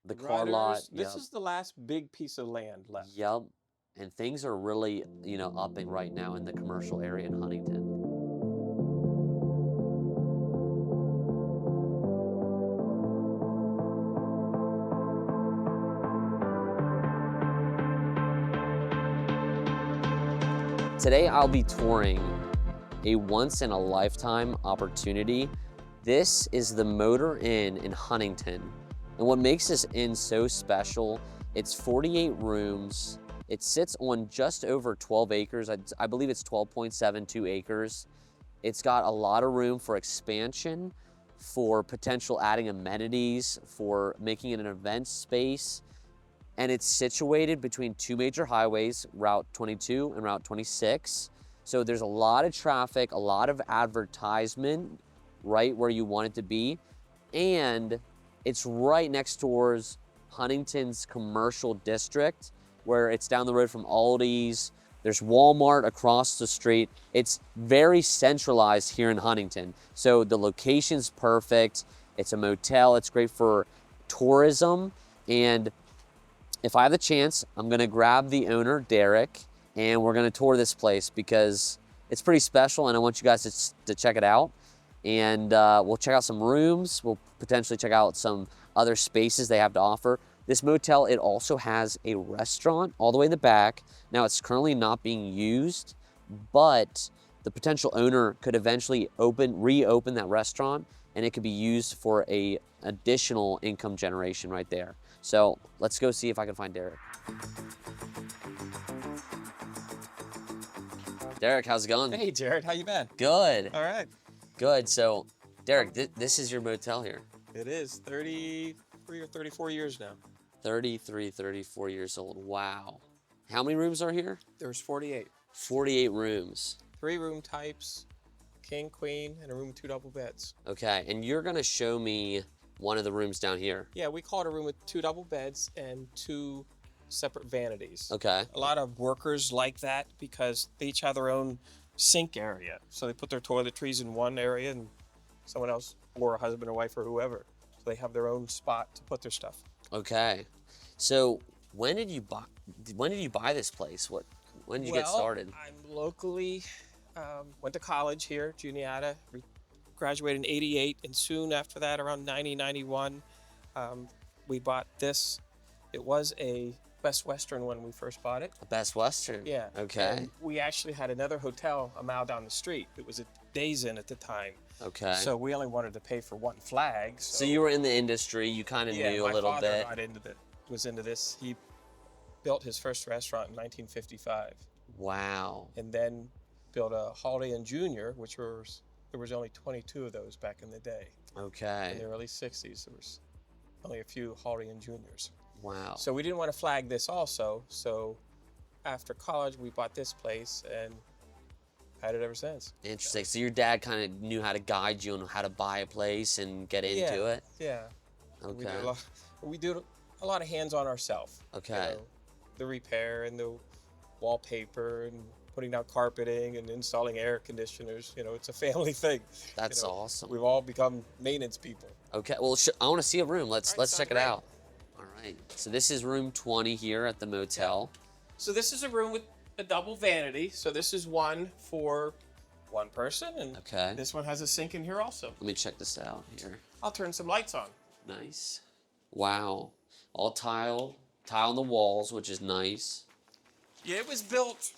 The car lot. This Yep. is the last big piece of land left. Yep. And things are really, upping right now in the commercial area in Huntington. Today I'll be touring a once in a lifetime opportunity. This is the Motor Inn in Huntingdon. And what makes this inn so special, it's 48 rooms. It sits on just over 12 acres. I believe it's 12.72 acres. It's got a lot of room for expansion, for potential adding amenities, for making it an event space. And it's situated between two major highways, Route 22 and Route 26. So there's a lot of traffic, a lot of advertisement right where you want it to be. And it's right next towards Huntington's commercial district, where it's down the road from Aldi's. There's Walmart across the street. It's very centralized here in Huntington. So the location's perfect. It's a motel. It's great for tourism. And if I have the chance, I'm gonna grab the owner, Derek, and we're gonna tour this place because it's pretty special and I want you guys to check it out. And we'll check out some rooms. We'll potentially check out some other spaces they have to offer. This motel, it also has a restaurant all the way in the back. Now it's currently not being used, but the potential owner could eventually reopen that restaurant and it could be used for a additional income generation right there. So let's go see if I can find Derek. Derek, how's it going? Hey, Jared, how you been? Good, All right. good. So Derek, this is your motel here. It is 33 or 34 years now. 33, 34 years old. Wow. How many rooms are here? There's 48. 48 rooms. 3 room types, king, queen, and a room with 2 double beds. Okay, and you're gonna show me one of the rooms down here. Yeah, we call it a room with 2 double beds and 2 separate vanities. Okay. A lot of workers like that because they each have their own sink area. So they put their toiletries in one area and someone else, or a husband or wife or whoever. So they have their own spot to put their stuff. Okay. So when did you buy this place? When did you get started? I'm locally, went to college here, Juniata, graduated in 88, and soon after that, around 90, 91, we bought this. It was a Best Western when we first bought it. A Best Western. Yeah. Okay. And we actually had another hotel a mile down the street. It was a Days Inn at the time. Okay. So we only wanted to pay for one flag. So you were in the industry. You kind of knew a little bit. My father was into this. He built his first restaurant in 1955. Wow. And then built a Holiday Inn Junior, there was only 22 of those back in the day. Okay. In the early 60s, there was only a few Holiday Inn Juniors. Wow. So we didn't want to flag this also. So after college, we bought this place and had it ever since. Interesting. So your dad kind of knew how to guide you on how to buy a place and get into it? Yeah. Okay. We did a lot of hands-on ourselves. Okay. The repair and the wallpaper and putting down carpeting and installing air conditioners. It's a family thing. That's awesome. We've all become maintenance people. Okay. Well, I want to see a room. Let's check it great. out. All right. So this is room 20 here at the motel. So this is a room with a double vanity. So this is one for one person, and Okay. this one has a sink in here also. Let me check this out here. I'll turn some lights on. Nice. Wow. All tile on the walls, which is nice. Yeah, it was built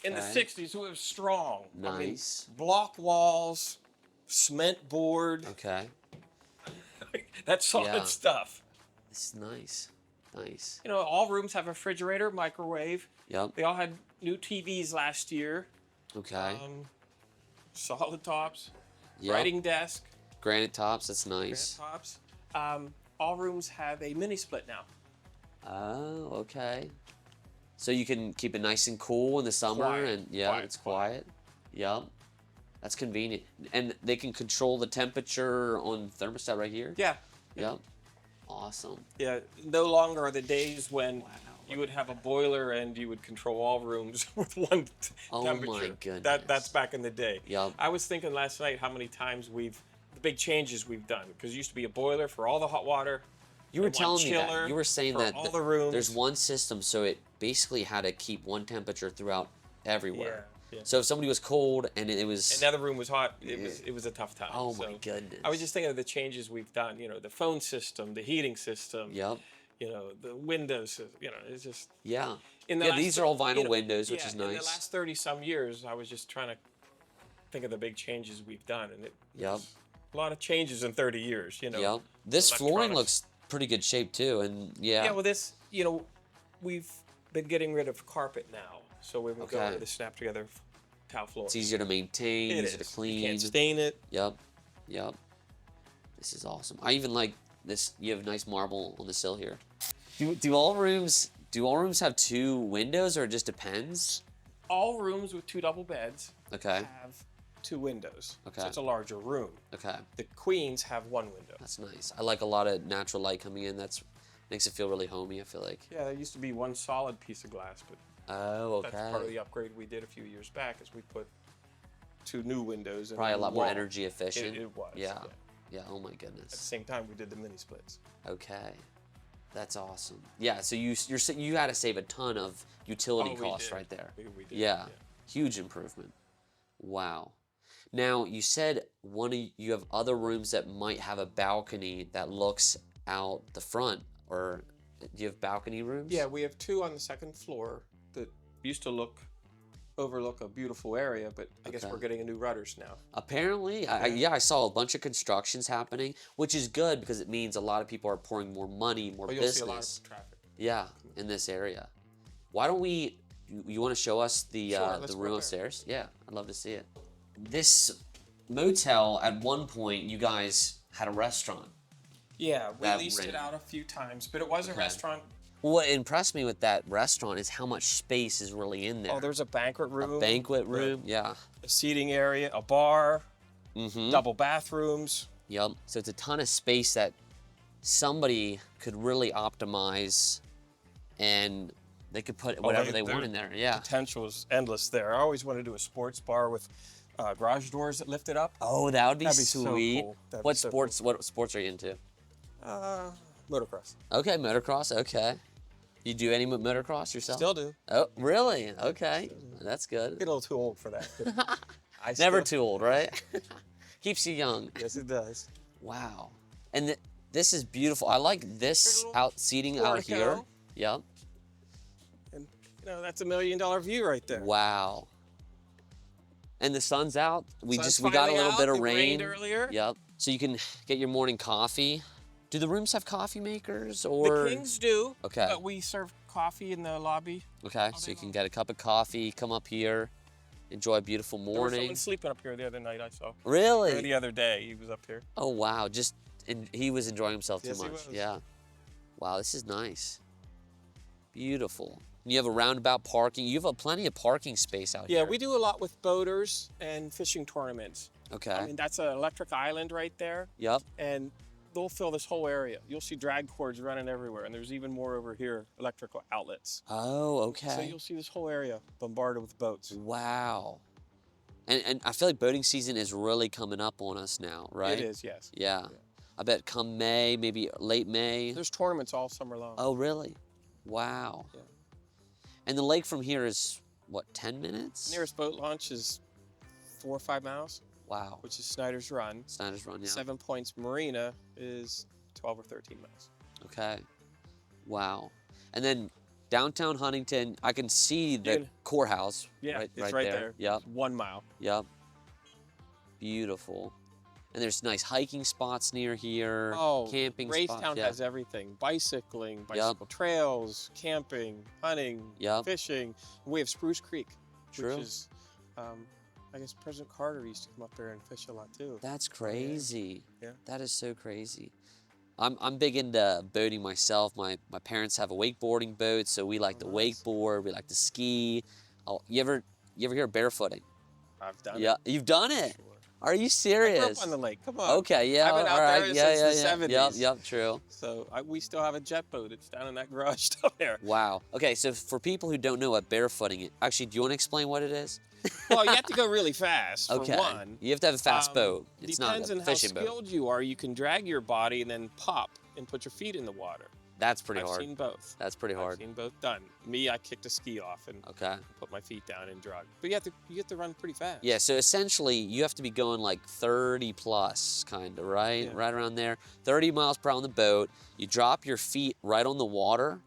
in the Okay. 60s, so it was strong. Nice. Block walls, cement board. Okay. That's solid Yeah. stuff. This is nice. Nice. All rooms have a refrigerator, microwave. Yep. They all had new TVs last year. Okay. Solid tops. Yep. Writing desk. Granite tops. That's nice. Granite tops. All rooms have a mini split now. Oh, okay. So you can keep it nice and cool in the summer, Quiet. and yeah, Quiet. it's quiet. Yep. That's convenient, and they can control the temperature on thermostat right here. Yeah. Yep. Awesome. Yeah. No longer are the days when you would have a boiler and you would control all rooms with one Oh temperature. my goodness. That's back in the day. Yep. I was thinking last night how many times the big changes we've done, because it used to be a boiler for all the hot water, You were and one telling me that. chiller You were saying for that all the rooms. there's one system, so it basically had to keep one temperature throughout everywhere. Yeah. So if somebody was cold and it was... Another room was hot. It was a tough time. Oh so my goodness. I was just thinking of the changes we've done. You know, the phone system, the heating system. Yep. You know, the windows. You know, it's just. Yeah. In the Yeah, last these are all vinyl windows, which yeah, is nice. In the last 30-some years, I was just trying to think of the big changes we've done, and Yep. a lot of changes in 30 years. You know. Yep. This flooring Electronics. looks pretty good shape too, and yeah. Yeah, well, this, you know, we've been getting rid of carpet now, so we're going to go Okay. with the snap together tile floor. It's easier to maintain, It easier to is. clean. You can't stain it. Yep. Yep. This is awesome. I even like this. You have nice marble on the sill here. Do all rooms have 2 windows, or it just depends? All rooms with 2 double beds Okay. have 2 windows. Okay. So it's a larger room. Okay. The queens have 1 window. That's nice. I like a lot of natural light coming in. That's makes it feel really homey, I feel like. Yeah, there used to be 1 solid piece of glass, but Oh, okay. that's part of the upgrade we did a few years back, is we put 2 new windows. And Probably a lot more wall. energy efficient. It was. Yeah. Yeah, oh my At the goodness. same time, we did the mini splits. Okay. That's awesome. Yeah, so you had to save a ton of utility Oh, we costs did. right there. We did. Yeah. Huge improvement. Wow. Now, you said you have other rooms that might have a balcony that looks out the front, or do you have balcony rooms? Yeah, we have 2 on the 2nd floor that used to overlook a beautiful area, but I guess Okay. we're getting a new rudders now. Apparently, I saw a bunch of constructions happening, which is good because it means a lot of people are pouring more money, more You'll business. see a lot of traffic. Yeah, in this area. Why don't we? You want to show us the Sure, let's the go room there. upstairs? Yeah, I'd love to see it. This motel, at one point, you guys had a restaurant. Yeah, we That leased it ran. out a few times, but it was a Okay. restaurant. What impressed me with that restaurant is how much space is really in there. Oh, there's a banquet room. Banquet room, yeah. A seating area, a bar, Mm-hmm. double bathrooms. Yep. So it's a ton of space that somebody could really optimize, and they could put whatever they want in there. Yeah. Potential is endless there. I always want to do a sports bar with garage doors that lift it up. Oh, that would be That'd be so sweet. cool. That'd be What so sports? What sports are you into? Motocross. Okay, motocross. Okay. You do any motocross yourself? Still do. Oh, really? Okay, that's good. Get a little too old for that. but I Never still- too old, right? Keeps you young. Yes, it does. Wow. And this is beautiful. I like this out seating out here. portico. Yep. And that's $1 million view right there. Wow. And the sun's out. We Sun's got a finally little out. bit of It rain. rained earlier. Yep. So you can get your morning coffee. Do the rooms have coffee makers or? The Kings do. Okay. But we serve coffee in the lobby. Okay, so you can get a cup of coffee, come up here, enjoy a beautiful There was morning. someone sleeping up here the other night, I saw. Or Really? the other day, he was up here. Oh wow! He was enjoying himself Yes, too he much. was. Yeah. Wow, this is nice. Beautiful. And you have a roundabout parking. You have plenty of parking space out Yeah, here. we do a lot with boaters and fishing tournaments. Okay. I mean, that's an electric island right there, Yep. and they'll fill this whole area. You'll see drag cords running everywhere, and there's even more over here, electrical outlets. Oh, okay. So you'll see this whole area bombarded with boats. Wow. And I feel like boating season is really coming up on us now, right? It is, yes. Yeah. I bet come May, maybe late May. There's tournaments all summer long. Oh, really? Wow. Yeah. And the lake from here is, what, 10 minutes? Nearest boat launch is 4 or 5 miles, Wow. which is Snyder's Run. Snyder's Run, yeah. 7 Points Marina is 12 or 13 miles. Okay. Wow. And then downtown Huntington, I can see the Dude. courthouse. Yeah, right, it's right there. Yep. It's 1 mile. Yep. Beautiful. And there's nice hiking spots near here. Oh, camping Raystown spots. Yeah. has everything. Bicycling, bicycle trails, camping, hunting, Yep. fishing. We have Spruce Creek, True. which is, I guess President Carter used to come up there and fish a lot too. That's crazy. Yeah. That is so crazy. I'm big into boating myself. My parents have a wakeboarding boat, so we like to nice. wakeboard. We like to ski. Oh, you ever hear of barefooting? I've done Yeah, it. you've done it. Sure. Are you I serious? grew up on the lake. Come on. Okay, yeah, I've been out all right, there yeah, since yeah, the yeah. 70s. Yep, true. So we still have a jet boat. It's down in that garage down there. Wow. Okay, so for people who don't know what barefooting is, actually, do you want to explain what it is? Well, you have to go really fast for Okay. one. You have to have a fast boat. It's not Depends a on how fishing boat. skilled you are. You can drag your body and then pop and put your feet in the water. That's pretty I've hard. seen both. That's pretty hard. I've seen both done. Me, I kicked a ski off and Okay. put my feet down and drug. But you have to run pretty fast. Yeah, so essentially you have to be going like 30 plus, kind of, right? Yeah. Right around there. 30 miles per hour on the boat. You drop your feet right on the water,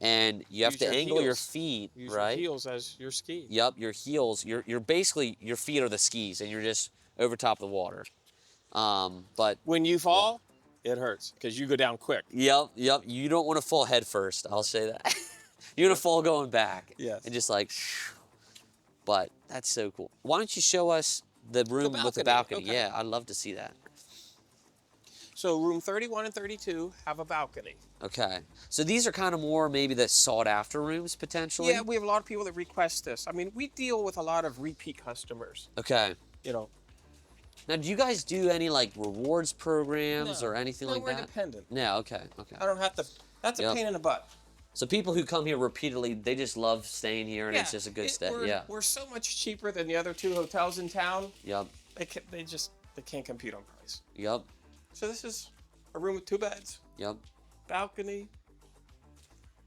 and you have Use to your angle your heels. feet, Use right? your heels as your ski. Yep, your heels. You're basically, your feet are the skis, and you're just over top of the water. But When you fall, it hurts because you go down quick. yep. You don't want to fall head first. I'll say that. You want to fall going back. Yes. And just like, but that's so cool. Why don't you show us the room with the balcony? Okay. Yeah, I'd love to see that. So room 31 and 32 have a balcony. Okay. So these are kind of more maybe the sought after rooms potentially? Yeah, we have a lot of people that request this. I mean, we deal with a lot of repeat customers. Okay. You know. Now, do you guys do any like rewards programs or anything like we're that? independent. No, okay. I don't have to. That's a pain in the butt. So people who come here repeatedly, they just love staying here, and it's just a good stay. Yeah. We're so much cheaper than the other 2 hotels in town. Yep. They can't compete on price. Yep. So this is a room with 2 beds, Yep. balcony,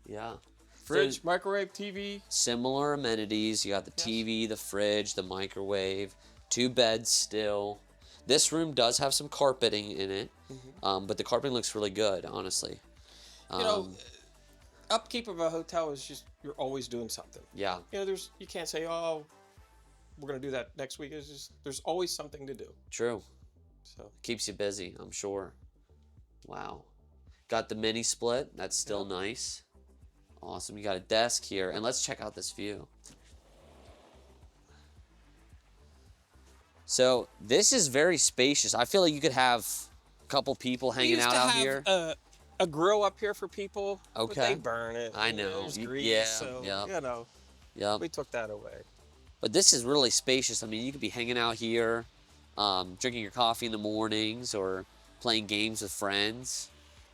Yeah. fridge, So, microwave, TV. similar amenities. You got the TV, the fridge, the microwave, 2 beds still. This room does have some carpeting in it, but the carpeting looks really good, honestly. You know, upkeep of a hotel is just, you're always doing something. Yeah. You know, you can't say, oh, we're going to do that next week. It's just, there's always something to do. True. So Keeps you busy, I'm sure. Wow. Got the mini split. That's still nice. Awesome. You got a desk here. And let's check out this view. So this is very spacious. I feel like you could have a couple people hanging out here. A grill up here for people. Okay. But they burn it. I know. There's grease, Yeah, so, yep. you know, Yep. we took that away. But this is really spacious. I mean, you could be hanging out here, drinking your coffee in the mornings or playing games with friends.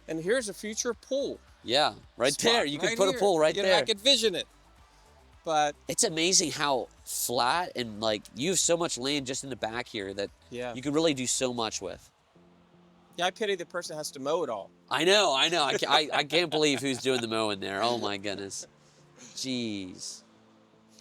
And here's a future pool. Yeah, right spot, there. You could right put here. a pool right You know, there. I could vision it. But It's amazing how flat and like you have so much land just in the back here that yeah, you could really do so much with. yeah, I pity the person that has to mow it all. I know. I can't believe who's doing the mowing there. Oh my goodness. Jeez.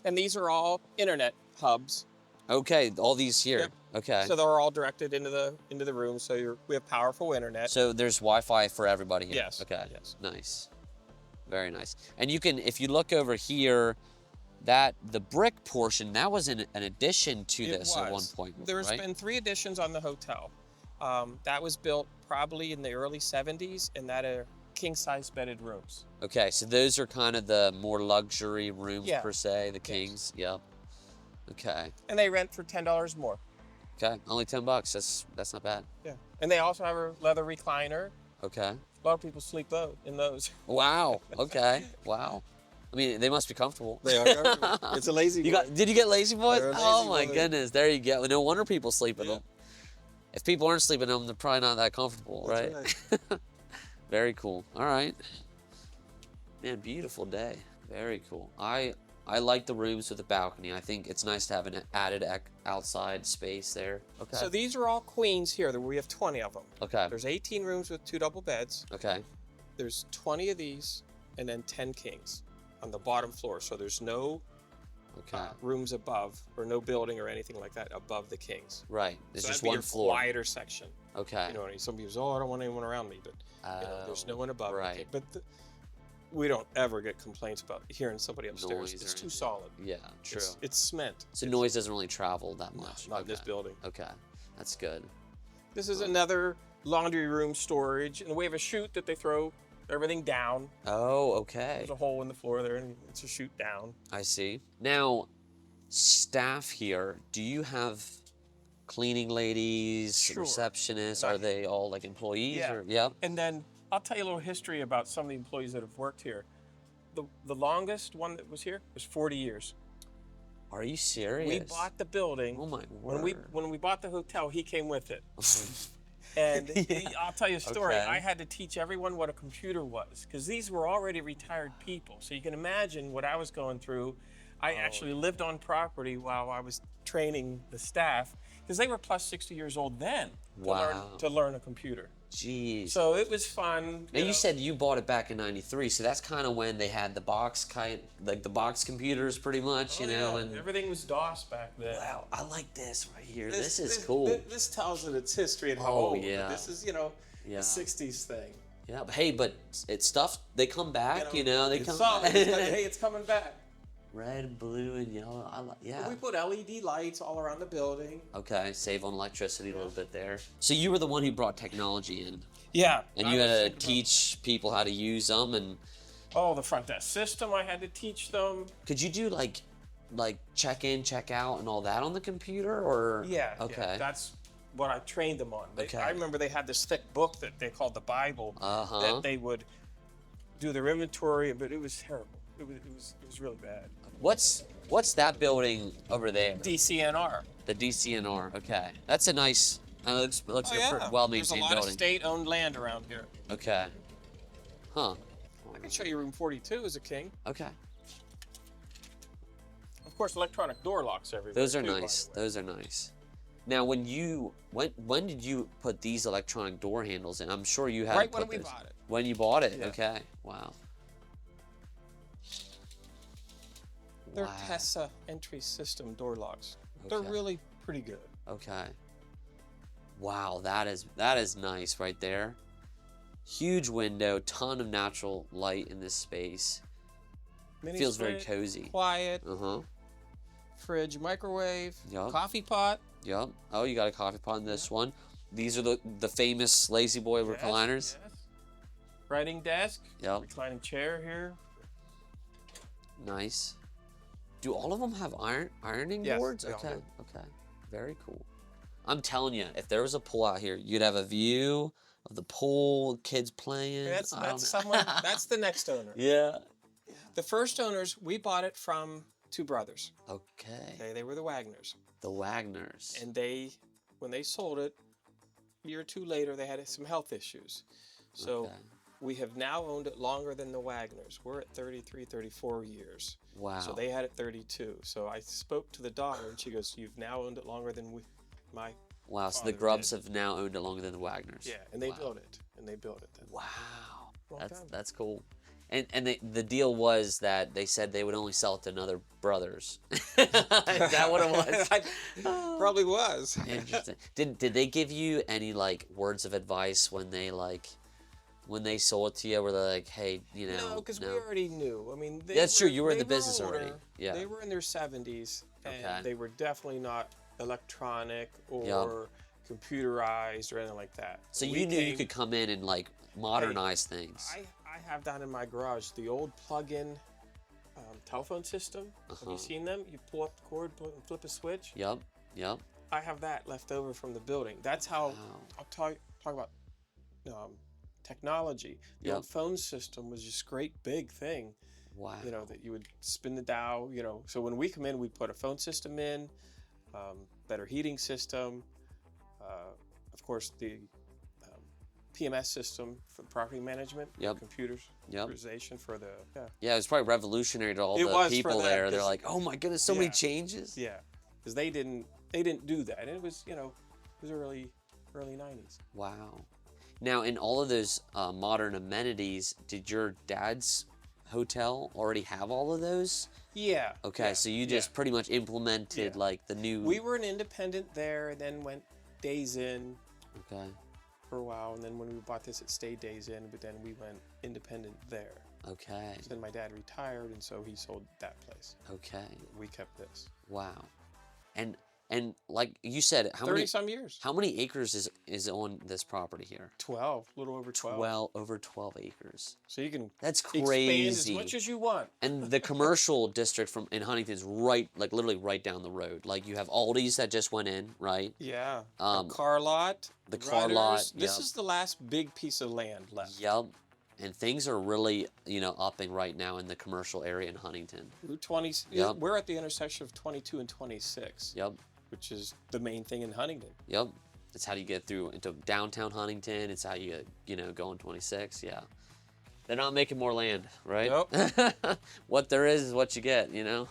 And these are all internet hubs. Okay, all these here. Yep. Okay. So they're all directed into the room. So we have powerful internet. So there's Wi-Fi for everybody here. Yes. Okay. Yes. Nice. Very nice. And you can, if you look over here, the brick portion, that was an addition to this at one point, There's right? been 3 additions on the hotel. That was built probably in the early 70s, and that are king-size bedded rooms. Okay, so those are kind of the more luxury rooms Yeah. per se, the kings. Yep. Okay. And they rent for $10 more. Okay. Only $10. That's not bad. Yeah. And they also have a leather recliner. Okay. A lot of people sleep in those. Wow. Okay. Wow. I mean, they must be comfortable. They are. It's a lazy boy. Did you get lazy boys? They're a Oh lazy my boy. goodness. There you go. No wonder people sleep in Yeah. them. If people aren't sleeping in them, they're probably not that comfortable, That's right? Very cool. All right. Man, beautiful day. Very cool. I like the rooms with the balcony. I think it's nice to have an added outside space there. Okay. So these are all queens here. We have 20 of them. Okay. There's 18 rooms with 2 double beds. Okay. There's 20 of these, and then 10 kings on the bottom floor. So there's no Okay. rooms above, or no building or anything like that above the kings. Right. There's So just that'd be one your floor. quieter section. Okay. You know, some people say, "Oh, I don't want anyone around me," but you know, there's no one above. Right. But we don't ever get complaints about hearing somebody upstairs. Noise or It's too anything. solid. Yeah, true. It's cement. So noise doesn't really travel that much. Not in this building. Okay. That's good. This is another laundry room storage, and we have a chute that they throw everything down. Oh, okay. There's a hole in the floor there, and it's a chute down. I see. Now, staff here, do you have cleaning ladies, Sure. receptionists? Are they all like employees? Yeah. Or, yep. And then I'll tell you a little history about some of the employees that have worked here. The longest one that was here was 40 years. Are you serious? We bought the building. Oh my word. When we bought the hotel, he came with it. And I'll tell you a story. Okay. I had to teach everyone what a computer was, because these were already retired people. So you can imagine what I was going through. I actually lived on property while I was training the staff, because they were plus 60 years old then Wow. to learn a computer. Jeez. So it was fun. Now you said you bought it back in '93, so that's kind of when they had the box like the box computers, pretty much, Oh, you know. yeah. And Everything was DOS back then. wow, I like this right here. This is cool. This tells it its history and how Oh, old. yeah. This is, Yeah. a 60s thing. Yeah, but hey, but it's stuff. They come back, you know. They it's come. solid. Hey, it's coming back. Red, blue, and yellow. Yeah. We put LED lights all around the building. Okay, save on electricity a little bit there. So you were the one who brought technology in, Yeah. and you had to teach people how to use them. And Oh, the front desk system, I had to teach them. could you do like check in, check out, and all that on the computer, or? Yeah. Okay. Yeah, that's what I trained them on. Okay. I remember they had this thick book that they called the Bible that they would do their inventory, but it was terrible. It was really bad. What's that building over there? DCNR. The DCNR. Okay, that's a nice. Looks like a pretty well There's a maintained lot building. of state-owned land around here. Okay. Huh. I can show you room 42 as a king. Okay. Of course, electronic door locks everywhere. Those are too, by nice. the way. Those are nice. Now, when did you put these electronic door handles in? I'm sure you had. Right to put when we those. bought it. When you bought it. Yeah. Okay. Wow. They're Wow. Tessa entry system door locks. They're Okay. really pretty good. Okay. Wow, that is nice right there. Huge window, ton of natural light in this space. Mini Feels very split, cozy. Quiet. Uh-huh. Fridge, microwave, Yup. coffee pot. Yep. Oh, you got a coffee pot in this one. These are the famous Lazy Boy recliners. Yes. Writing desk. Yep. Reclining chair here. Nice. Do all of them have ironing Yes, boards? they all Okay. do. Okay. Very cool. I'm telling you, if there was a pool out here, you'd have a view of the pool, kids playing. That's I don't know. someone. That's the next owner. Yeah. The first owners, we bought it from two brothers. Okay. They were the Wagners, The Wagners. and when they sold it, a year or two later, they had some health issues. So Okay. we have now owned it longer than the Wagners. We're at 33, 34 years. Wow. So they had it 32. So I spoke to the daughter, and she goes, "You've now owned it longer than my." Wow. So the father Grubs did. have now owned it longer than the Wagners. Yeah, and they Wow. built it. Then. Wow. Long time. That's cool. And the deal was that they said they would only sell it to another brothers. Is that what it was? Probably was. Interesting. Did they give you any like words of advice when they sold it to you? Were they like, hey, No, because we already knew. I mean, That's true, you were in they the business older. already. Yeah. They were in their 70s, and Okay. they were definitely not electronic or computerized or anything like that. So We you knew you came- could come in and like modernize things. I have down in my garage the old plug-in telephone system. Have Uh-huh. you seen them? You pull up the cord, flip a switch. Yep. I have that left over from the building. That's how Wow. I'll talk about technology. The Yep. old phone system was just great big thing. Wow. That you would spin the dial, So when we come in, we put a phone system in, better heating system, of course the PMS system for the property management, Yep. computerization for the Yeah, it was probably revolutionary to all It the was for people them, there. They're 'cause- like, oh my goodness, so many Yeah. changes. because they didn't do that, and it was it was early 90s. Wow. Now, in all of those modern amenities, did your dad's hotel already have all of those? Yeah. Okay, yeah, so you just yeah. pretty much implemented Yeah. like the new. We were an independent there, and then went Days Inn Okay. for a while, and then when we bought this, it stayed Days Inn, but then we went independent there. Okay. So then my dad retired, and so he sold that place. Okay. We kept this. Wow. And like you said, how 30 many some years. how many acres is on this property here? 12, a little over 12. Well, over 12 acres. So you can That's expand crazy. as much as you want. And the commercial district in Huntington is literally right down the road. Like you have Aldi's that just went in, right? Yeah. Um, A car lot. the car lot, Rudders. This yep. is the last big piece of land left. Yep. And things are really, upping right now in the commercial area in Huntington. Route 20. Yep. We're at the intersection of 22 and 26, Yep. which is the main thing in Huntingdon. Yep. It's how you get through into downtown Huntington. It's how you, go on 26. Yeah. They're not making more land, right? Nope. What there is what you get, And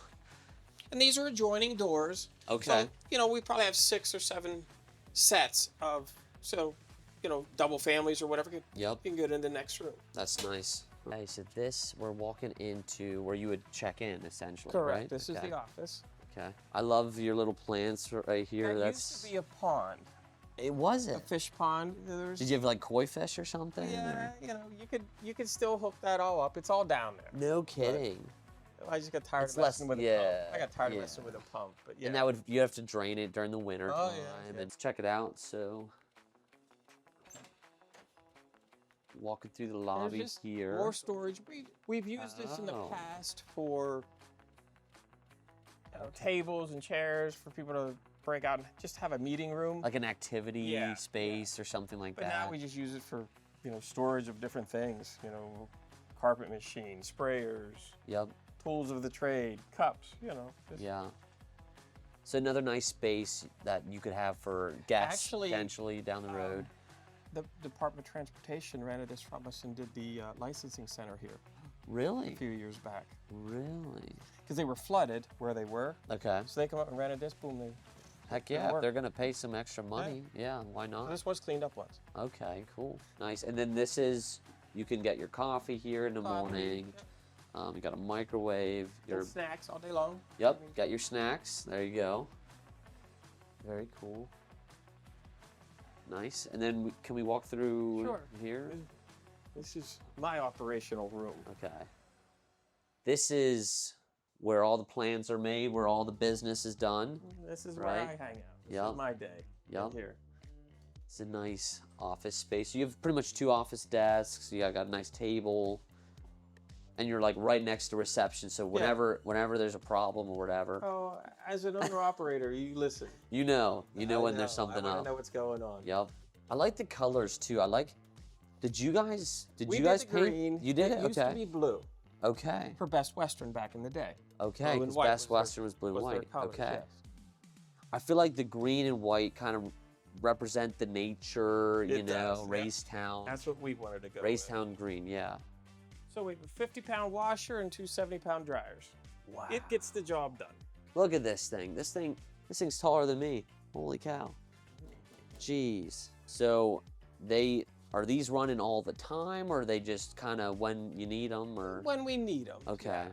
these are adjoining doors. Okay. So, we probably have 6 or 7 sets of, so double families or whatever, you Yep. can get in the next room. That's nice. Okay, so we're walking into where you would check in, essentially, Correct. right? This is Okay. the office. Okay. I love your little plants right here. That That's used to be a pond, it was a it. fish pond. There's, Did you have like koi fish or something? yeah, or- you could still hook that all up. It's all down there. No kidding. I just got tired It's of messing less- with a yeah, pump. I got tired yeah. of messing with a pump, but yeah. And you have to drain it during the winter Oh, time. yeah, yeah. And check it out. So walking through the There's lobby just here. more storage. We've used this in the Oh. past for tables and chairs for people to break out and just have a meeting room. Like an activity Yeah, space or something like But that. now we just use it for storage of different things. Carpet machine, sprayers, Yep. tools of the trade, cups. Just, Yeah. So another nice space that you could have for guests Actually, potentially down the road. The Department of Transportation rented this from us and did the licensing center here a Really? few years back Really? because they were flooded where they were. Okay. So they come up and rented this. Boom, they. Heck yeah, if work. they're gonna pay some extra money, yeah, why So not? this was cleaned up once. Okay, cool, nice. And then you can get your coffee here in the morning. You got a microwave. Get snacks all day long. Yep, got your snacks. There you go. Very cool. Nice. And then can we walk through Sure. here? This is my operational room. Okay. This is where all the plans are made, where all the business is done. This is where Right. I hang out. This Yep. is my day. Yep. Right here. It's a nice office space. You have pretty much 2 office desks. You got a nice table, and you're like right next to reception. So whenever there's a problem or whatever, Oh, as an owner operator, you listen. you know when there's I something wanna up. know what's going on. Yep. I like the colors too. Did you guys We paint? did the green. You did it? Used to be blue Okay. for Best Western back in the day. Okay. Blue and Because white Best was their- Western was blue and was their white. colors, Okay. yes. I feel like the green and white kind of represent the nature, It does, yeah. Raystown. That's what we wanted to go with. Raystown green, yeah. So we have a 50-pound washer and 2 70-pound dryers. Wow. It gets the job done. Look at this thing. This thing's taller than me. Holy cow. Jeez. So are these running all the time, or are they just kind of when you need them, or? When we need them. Okay.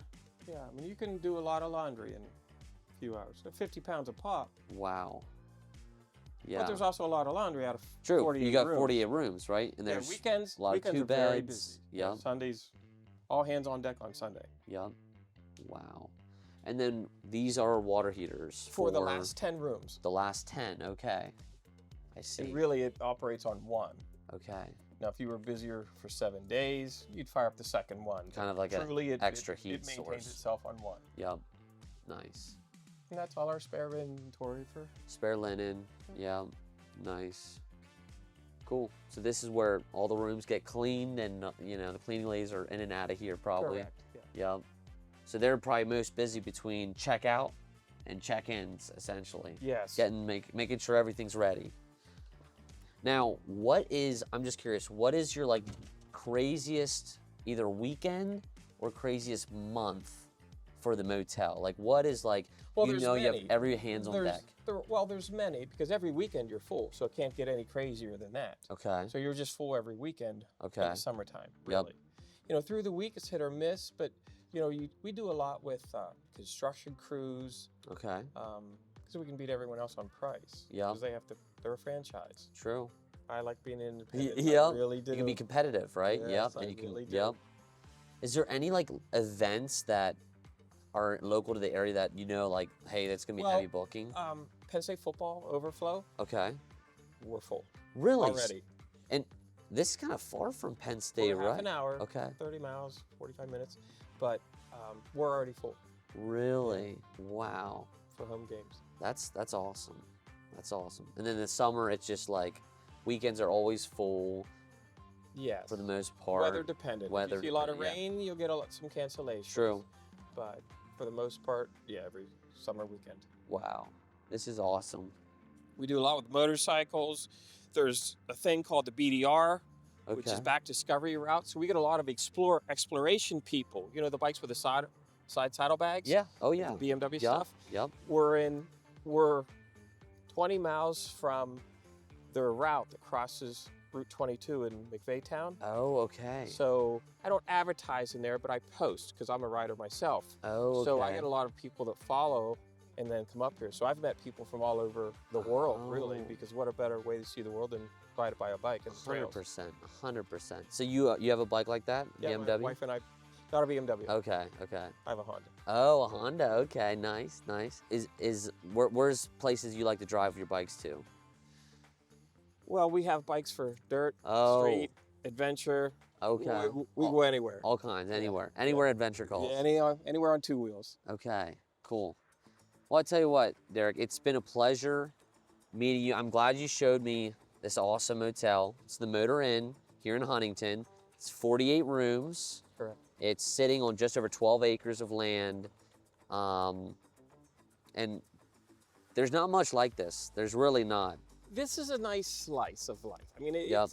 Yeah, I mean, you can do a lot of laundry in a few hours. So 50 pounds a pop. Wow. Yeah. But there's also a lot of laundry out of True. 48 You got rooms. 48 rooms, right? And Yeah, there's weekends. a lot weekends of 2 are very beds. busy. Yep. Sundays, all hands on deck on Sunday. Yep. Wow. And then these are water heaters For the last 10 rooms. The last 10. Okay. I see. And really, it operates on one. Okay. Now, if you were busier for 7 days, you'd fire up the second one. Kind of like an Truly, extra it heat maintains source. itself on one. Yep. Nice. And that's all our spare inventory for. Spare linen. Yeah. Nice. Cool. So this is where all the rooms get cleaned, and the cleaning ladies are in and out of here probably. Correct. Yeah. Yep. So they're probably most busy between checkout and check-ins, essentially. Yes. Making sure everything's ready. Now, I'm just curious, what is your craziest either weekend or craziest month for the motel? What is Well, you there's have many. every hands on deck. There's many because every weekend you're full, so it can't get any crazier than that. Okay. So you're just full every weekend. Okay. In the summertime, really. Through the week it's hit or miss, but we do a lot with construction crews, Okay. because we can beat everyone else on price. Yeah. Because they're a franchise. True. I like being independent. Yep. I really do. You can be competitive, right? Yes, Yep. I And you really can. do. Yep. Is there any events that are local to the area that hey, that's gonna be heavy booking? Penn State football overflow. Okay. We're full Really? already. And this is kind of far from Penn State, We're right? half an hour. Okay. 30 miles, 45 minutes, but we're already full Really? Wow. for home games. That's awesome. That's awesome. And then in the summer, it's just weekends are always full Yes. for the most part. Weather dependent. If you see a lot of dependent, rain, you'll get some cancellations. True. But for the most part, yeah, every summer weekend. Wow. This is awesome. We do a lot with motorcycles. There's a thing called the BDR, Okay. which is back discovery route. So we get a lot of exploration people. The bikes with the side saddlebags. Yeah. Oh yeah. The BMW Yep. stuff. Yep. We're 20 miles from their route that crosses Route 22 in McVeytown. Oh, okay. So I don't advertise in there, but I post because I'm a rider myself. Oh, okay. So I get a lot of people that follow and then come up here. So I've met people from all over the world, really, Oh. because what a better way to see the world than ride it by a bike in the trails. 100%, 100%. So you have a bike like that, Yeah, BMW? my wife and I, not a BMW. Okay, okay. I have a Honda. Oh, a Honda. Okay, nice, nice. Where's places you like to drive your bikes to? Well, we have bikes for dirt, Oh. street, adventure. Okay. We go anywhere. All kinds, anywhere, anywhere adventure calls. Yeah, anywhere on two wheels. Okay, cool. Well, I tell you what, Derek, it's been a pleasure meeting you. I'm glad you showed me this awesome motel. It's the Motor Inn here in Huntington. It's 48 rooms. Correct. It's sitting on just over 12 acres of land. And there's not much like this. There's really not. This is a nice slice of life. I mean, Yep.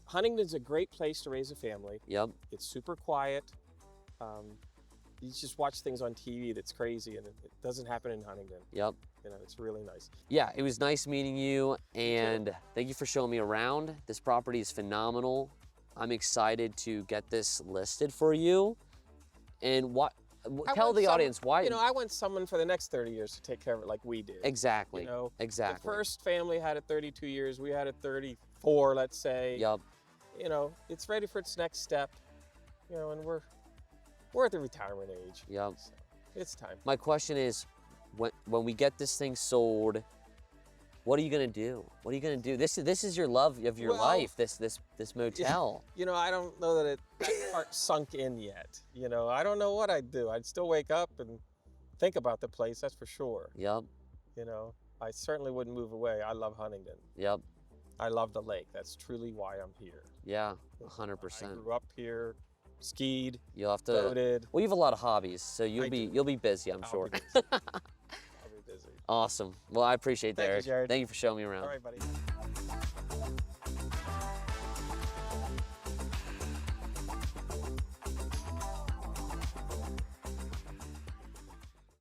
Huntington's a great place to raise a family. Yep. It's super quiet. You just watch things on TV that's crazy, and it doesn't happen in Huntingdon. Yep. You know, it's really nice. Yeah, it was nice meeting you, and thank you for showing me around. This property is phenomenal. I'm excited to get this listed for you. And tell the audience why. You know, I want someone for the next 30 years to take care of it like we did. Exactly. You know, exactly. The first family had it 32 years. We had it 34, let's say. Yep. You know, it's ready for its next step. You know, and we're at the retirement age. Yep. So it's time. My question is, when we get this thing sold, what are you gonna do? What are you gonna do? This is your love of your life. This motel. You know, I don't know that that part sunk in yet. You know, I don't know what I'd do. I'd still wake up and think about the place. That's for sure. Yep. You know, I certainly wouldn't move away. I love Huntingdon. Yep. I love the lake. That's truly why I'm here. Yeah. I 100%. grew up here, skied, You'll have to. boated. Well, you have a lot of hobbies, so you'll I be do. busy, I'm I'll sure. be busy. I'll be busy. Awesome. Well, I appreciate that, Thank you, Derek. Jared. Thank you for showing me around. All right, buddy.